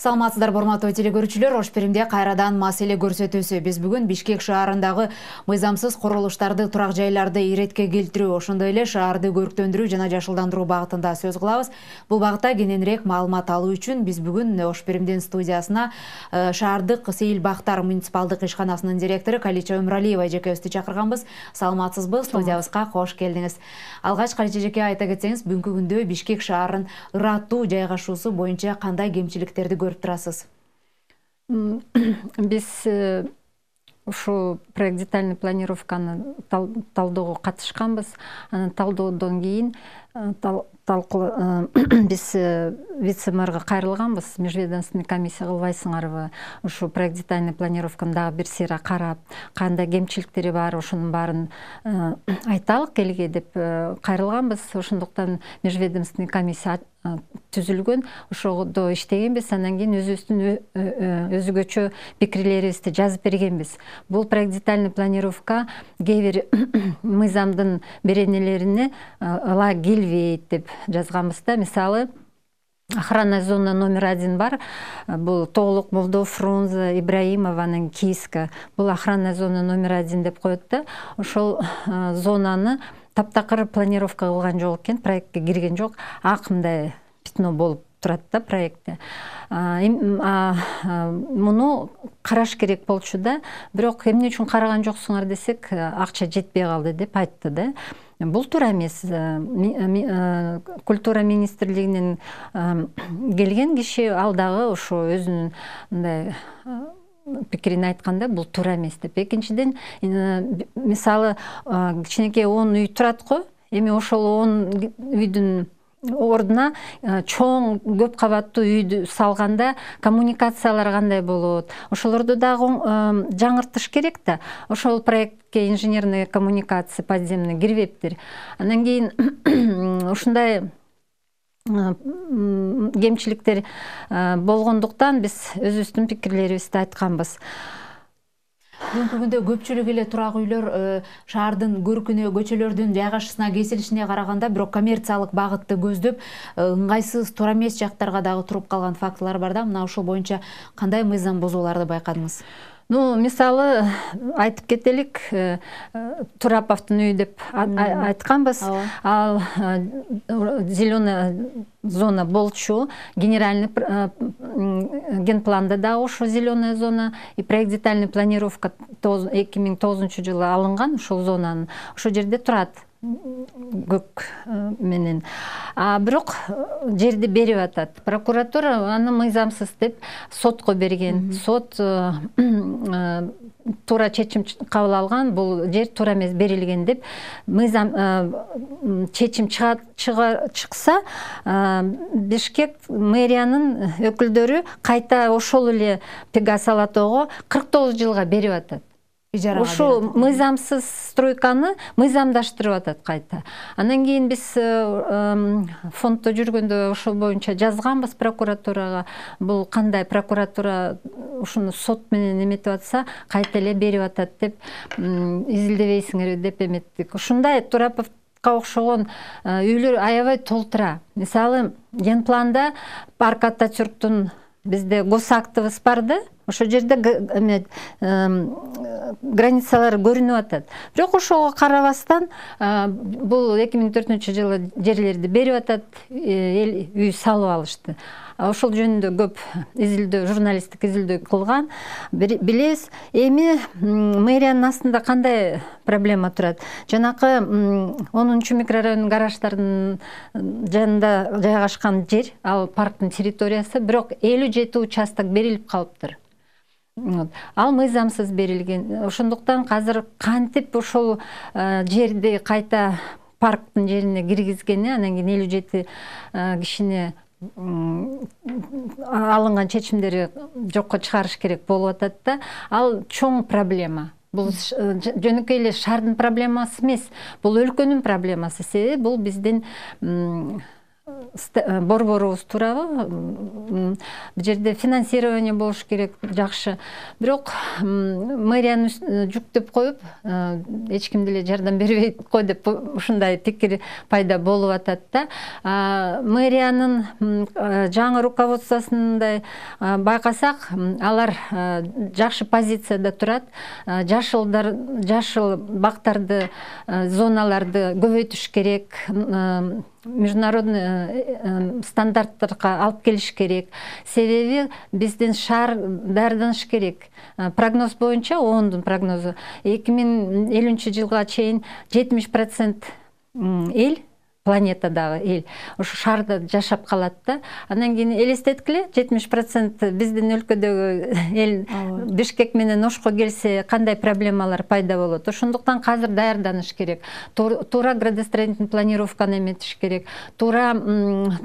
Саламатсыздар, урматтуу телекөрүүчүлөр, Ош Перимде кайрадан маселе көрсөтүүсү. Биз бүгүн Бишкек шаарындагы мыйзамсыз курулуштарды, турак жайларды иретке келтирүү, ошондой эле шаарды көрктөндүрүү жана жашылдандыруу багытында сөз кылабыз. Бул багытта кененирээк маалымат алуу үчүн биз бүгүн Ош Перимдин студиясына шаардык Сейил Бактар муниципалдык ишканасынын директору Калича Өмүралиева эжекебизди чакырганбыз. Саламатсызбы? Студиябызга кош келдиңиз. Алгач Калича эжеке, айта кетсеңиз, бүгүнкү күндө Бишкек шаарын ыраттуу жайгашуусу боюнча кандай кемчиликтерди көрүп турасыз? Биз ушу проект детальный планировканы талдоого катышканбыз. Анан талдоодон кийин биз вице-мэрга кайрылганбыз. Межведомственный комиссия кылбайсыңарбы? Ушу проект детальный планировканы дагы бир сыйра карап, кандай кемчиликтери бар, ошонун баарын айталык элге деп кайрылганбыз. Ошондуктан межведомственный комиссия түзүлгөн, ошодо иштегенбиз. Анан кийин өзүбүздүн өзгөчө пикирлерибизди жазып бергенбиз. Бул проект детальный планировка кээ бир мыйзамдын беренелерине ыла келбейт деп жазганбыз да. Мисалы, охранная зона номер 1 бар. Бул Тоолук, Молдов, Фрунзе, Ибраимова, анан Кийска. Бул охранная зона номер 1 деп коет да. Ошол зонаны таптакыр планировка кылган жок экен, проектке кирген жок. Акымдай пятно болуп турат да проектте. Муну караш керек болчу да. Бирок эмне үчүн караган жоксуңар десек, акча жетпей калды деп айтты да. Бул туура эмес. Культура министрлигинин келген киши ал дагы ошо өзүнүн мындай пикирин айтканда, бул туура эмес деп. Экинчиден, мисалы, кичинекей 10 үй турат го. Эми ошол 10 үйдүн ордуна чоң көп кабаттуу үйдү салганда коммуникациялар кандай болот? Ошолорду дагы жаңыртыш керек да. Ошол проектке инженерный коммуникация подземный кирбептир. Анан кийин ушундай кемчиликтер болгондуктан биз өзүбүздүн пикирлерибизди айтканбыз. Бүгүнкү күндө көпчүлүк эле турак үйлөр шаардын көркүнө, көчөлөрдүн жайгашуусуна, кесилишине караганда бирок коммерциялык багытты көздөп, ыңгайсыз, туура эмес жактарга дагы туруп калган фактылар бар да. Мына ошол боюнча кандай мыйзам бузууларды байкадыңыз? Мисалы, айтып кетелик, Тураповдун үйү деп айтканбыз. Ал зеленая зона болчу, генеральный генпланда да ошо зеленая зона, и проект детальный планировка 2009 жылы алынган ошол зонанын. Ошол жерде турат көк менен. Бирок жерди берип атат. Прокуратура аны мыйзамсыз деп сотко берген. Сот туура чечим кабыл алган, бул жер туура эмес берилген деп. Мыйзам чечим чыкса, Бишкек мэриянын өкүлдөрү кайта ошол эле Пегас Алатоого 49 жылга берип атат. Ошо мыйзамсыз стройканы мыйзамдаштырып атат кайта. Анан кийин биз фонддо жүргөндө ошол боюнча жазганбыз прокуратурага.Ул кандай прокуратура ушуну сот менен эметип атса, кайта эле берип атат деп изилдебейсиңер деп эметтик. Ушундай Тураповго окшогон үйлөр аябай толтура. Мисалы, генпланда парк Ататюрктун бизде госактыбыз бар да. Ошол жерде границалар көрүнүп атат. Бирок ошого карабастан бул 2004 жылы жерлерди берип атат, эл үй салып алышты. Ошол жөнүндө көп изилдөө, журналисттик изилдөө кылган. Билебиз, эми мэриянын астында кандай проблема турат? Жанакы 10 микрорайонунун гараждарынын жанында жайгашкан жер, ал парктын территориясы, бирок 57 участок берилип калыптыр. Ал мыйзамсыз берилген. Ошондуктан азыр кантип ошол жерди кайта парктын жерине киргизгени, анан кийин 57 кишини алынган чечимдери жокко чыгарыш керек болуп атат да. Ал чоң проблема. Бул жөнөкөй эле шаардын проблемасы эмес. Бул өлкөнүн проблемасы. Себеби бул биздин борборубуз туурабы? Бул жерде финансирование болуш керек жакшы. Бирок мэрияны жүктөп коюп, эч ким деле жардам бербейт го деп ушундай пикир пайда болуп атат да. Мэриянын жаңы руководствосундай байкасак, алар жакшы позицияда турат. Жашыл бактарды, зоналарды көбөйтүш керек. Международный стандарттарга алып келиш керек. Себеби биздин шаар даярданыш керек. Прогноз боюнча, ООНдун прогнозу 2050-жылга чейин 70% эл, планетадагы эл ушу шаарда жашап калат да. Андан кийин элестеткиле, 70% биздин өлкөдөгү эл Бишкек менен Ошко келсе кандай проблемалар пайда болот. Ошондуктан азыр даярданыш керек. Туура градостроительный планировканы эметиш керек. Туура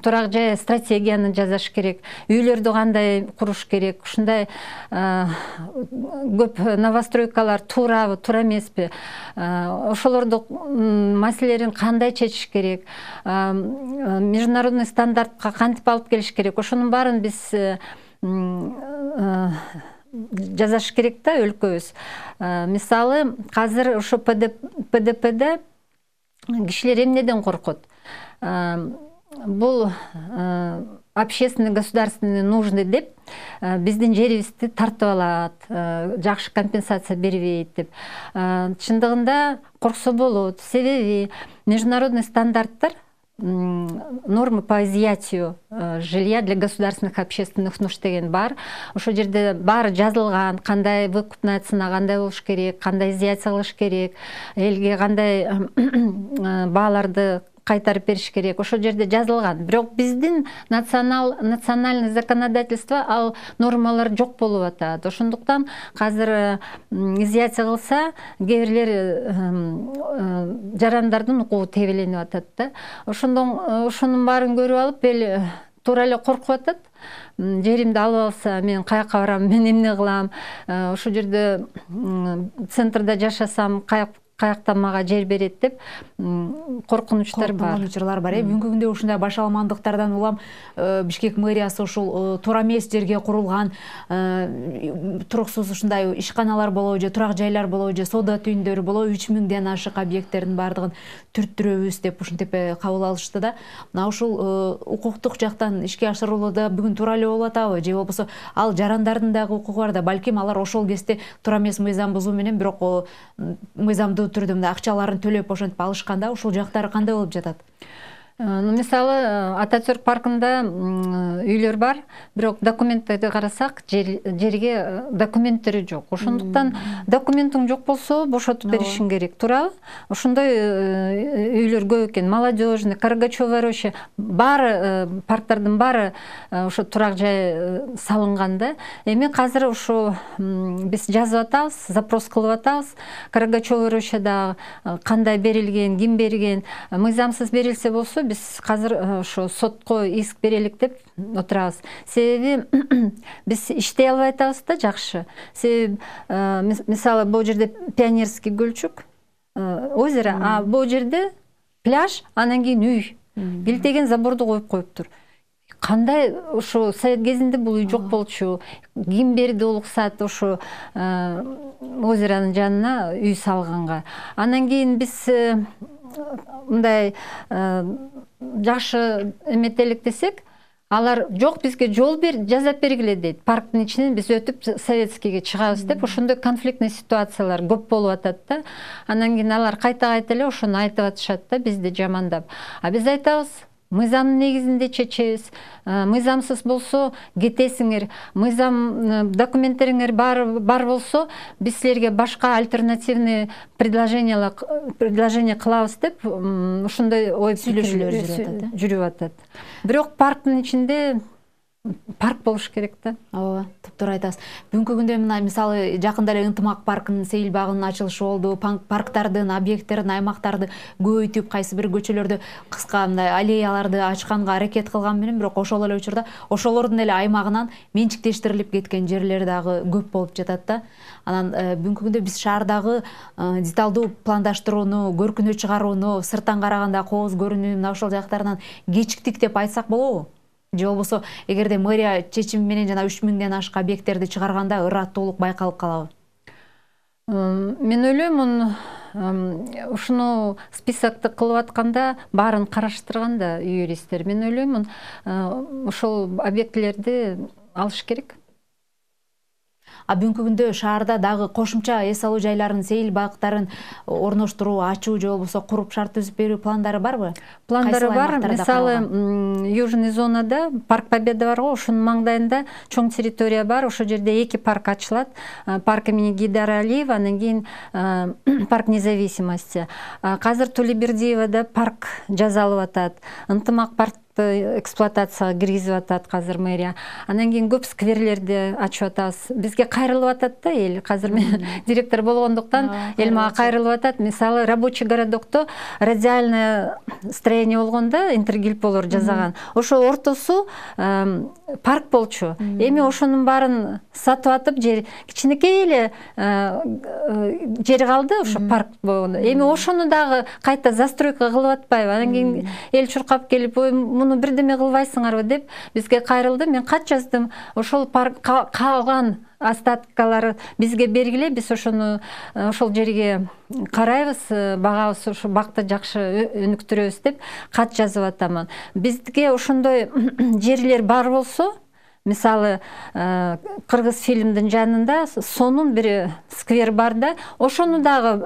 турак жай стратегияны жазаш керек. Үйлөрдү кандай куруш керек. Ушундай көп новостройкалар туурабы, туура эмеспи? Ошолорду маселелерин кандай чечиш керек? Международный стандартка кантип алып келиш керек? Ошонун баарын биз жазаш керек да өлкөбүз. Мисалы, азыр ошо ПДПде кишилер эмнеден коркот? Бул общественный, государственный нужды деп биздин жерибизди тартып алат, жакшы компенсация бербейт деп. Чындыгында корксо болот. Себеби международный стандарттар, нормы по изъятию жилья для государственных общественных нужд деген бар. Ошол жерде баары жазылган, кандай выкупная цена кандай болуш керек, кандай изъятия кылыш керек, элге кандай бааларды кайтарып бериш керек. Ошол жерде жазылган. Бирок биздин национальный законодательство ал нормалар жок болуп атат. Ошондуктан азыр изъятия кылса, кээ бирлер жарандардын укугу тебеленип атат да. Ошонун баарын көрүп алып, эл туура эле коркуп атат. Жеримди алып алса, мен каяка барам, мен эмне кылам? Ошол жерде центрда жашасам, каяктан мага жер берет деп коркунучтар бар. Учурлар бар. Бүгүнкү күндө ушундай башаламандыктардан улам Бишкек мэриясы ушул туура эмес жерге курулган туруксуз ушундай ишканалар болобу же турак жайлар болобу же соода түйүндөрү болобу 3000ден ашык объекттердин бардыгын түрттүрөбүз деп ушинтип кабыл алышты да. Мына ушул укуктук жактан ишке ашырылууда бүгүн туура эле болуп атабы же болбосо ал жарандардын дагы укугу бар да, балким алар ошол кезде туура эмес мыйзам бузуу менен бирок мыйзамдуу түрдө акчаларын төлөп ошентип алышканда ушул жактары кандай болуп жатат? Мисалы, Ататүрк паркында үйлөр бар, бирок документтерди карасак, жерге документтери жок. Ошондуктан документиң жок болсо, бошотуп беришиң керек, туурабы? Ошондой үйлөр көп экен. Молодежный, Каргачевая роща, баары парктардын баары ошо турак жай салынган да. Эми азыр ошо биз жазып атабыз, запрос кылып атабыз. Каргачевая рощада кандай берилген, ким берген, мыйзамсыз берилсе болсо, биз азыр ошо сотко иск берелик деп отурабыз. Себеби биз иштей албай атабыз да жакшы. Себеби мисалы бул жерде Пионерский көлчүк, озеро, а бул жерде пляж, анан кийин үй. Билтеген заборду коюп коюптур. Кандай ошо совет кезинде бул үй жок болчу. Ким берди уруксат ошо озеронун жанына үй салганга. Анан кийин биз мындай жакшы эметелик десек, алар жок, бизге жол жасап бергиле дейт. Парктын ичинен биз өтүп советскийге чыгабыз деп, ошондой конфликтный ситуациялар көп болуп атат да. Анан кийин алар кайта эле ошону айтып атышат да, бизди жамандап. А биз айтабыз, мыйзамдын негизинде чечебиз. Мыйзамсыз болсо кетесиңер. Мыйзам документтериңер бар болсо, биз силерге башка альтернативный предложение кылабыз деп, ошондой ой сүйлөшүүлөр жүрүп атат. Бирок парктын ичинде парк болуш керек да. Ооба, туптуура айтасыз. Бүгүнкү күндө мына мисалы жакында эле Ынтымак паркынын, Сейил багынын ачылышы болду. Парктардын, объекттердин, аймактарды көбөйтүп, кайсы бир көчөлөрдө кыска мындай аллеяларды ачканга аракет кылган менен, бирок ошол эле учурда ошолордун эле аймагынан менчиктештирилип кеткен жерлер дагы көп болуп жатат да. Анан бүгүнкү күндө биз шаардагы деталдуу пландаштырууну, көркүнө чыгарууну, сырттан караганда кооз көрүнүү мына ошол жактарынан кечиктик деп айтсак болобу? Же болбосо эгерде мэрия чечими менен жана 3000ден ашык объекттерди чыгарганда ыраттуулук байкалып калабы? Мен ойлойм, ушуну списокты кылып атканда баарын караштырганда юристтер, мен ойлойм, ошол объектилерди алыш керек. А бүгүнкү күндө шаарда дагы кошумча эс алуу жайларын, сейил багыттарын орноштуруу, ачуу же болбосо куруп шарт түзүп берүү пландары барбы? Пландары бар. Мисалы, Южный зонада Парк Победа бар го, ошонун маңдайында чоң территория бар. Ошол жерде 2 парк ачылат. Парк имени Гейдара Алиева, анан кийин Парк Независимости. Азыр Тулибердиевада парк жасалып атат. Ынтымак парк эксплуатацияга киргизип атат азыр мэрия. Анан кийин көп скверлерди ачып атабыз. Бизге кайрылып атат да эл. Азыр мен директор болгондуктан эл мага кайрылып атат. Мисалы, рабочий городокто радиальное строение болгондо интергилполор жасаган. Ошо ортосу парк болчу. Эми ошонун баарын сатып атып, жер кичинекей эле жер калды ошо парк болгондо. Эми ошону дагы кайта застройка кылып атпайбы? Анан кийин эл чуркап келип, муну бирдеме кылбайсыңарбы деп бизге кайрылды. Мен кат жаздым. Ошол парк калган остаткалары бизге бергиле, биз ошону ошол жерге карайбыз, багабыз, ошо бакты жакшы өнүктүрөбүз деп кат жазып атамын. Бизге ошондой жерлер бар болсо, мисалы, кыргыз фильмдин жанында сонун бир сквер бар да, ошону дагы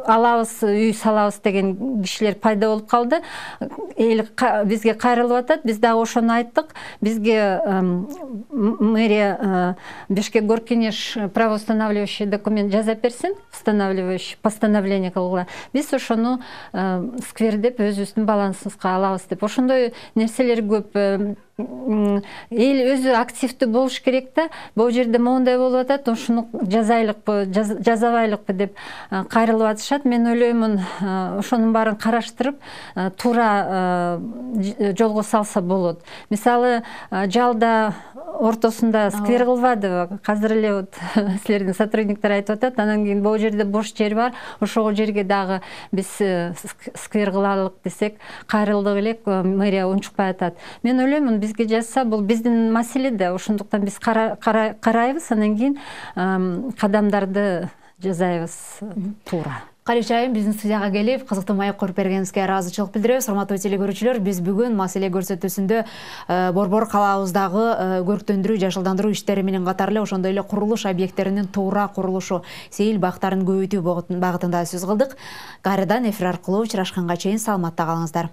алабыз, үй салабыз деген кишилер пайда болуп калды. Эл бизге кайрылып атат, биз дагы ошону айттык. Бизге мэрия Бишкек горкеңеш правоустанавливающий документ жазап берсин, постановление кылгыла. Биз ошону сквер деп өзүбүздүн балансыбызга алабыз деп. Ошондой нерселер көп. Эл өзү активдүү болуш керек да. Бул жерде моундай болуп атат, ошону жазайлыкпы, жазабайлыкпы деп кайрылып атышат. Мен ойлоймун, ошонун баарын караштырып, туура жолго салса болот. Мисалы, жалда ортосунда сквер кылбадыбы? Азыр эле вот силердин сотрудниктер айтып атат. Анан кийин бул жерде бош жер бар. Ошол жерге дагы биз сквер кылалык десек, кайрылдык элек, мэрия унчукпай атат. Мен ойлоймун, бизге жазса, бул биздин маселе да. Ошондуктан биз карайбыз, анан кийин кадамдарды жасайбыз туура. Калечи айым биздин студияга келип, кызыктуу маек коюп бергениңизге ыраазычылык билдиребиз. Урматтуу телекөрүүчүлөр, биз бүгүн маселе көрсөтүүсүндө Борбор калаабыздагы көрктөндүрүү, жашылдандыруу иштери менен катар эле ошондой эле курулуш объекттеринин туура курулушу, сейил багыттарын көбөйтүү багытында сөз кылдык. Кайрадан эфир аркылуу учурашканга чейин саламатта калыңыздар.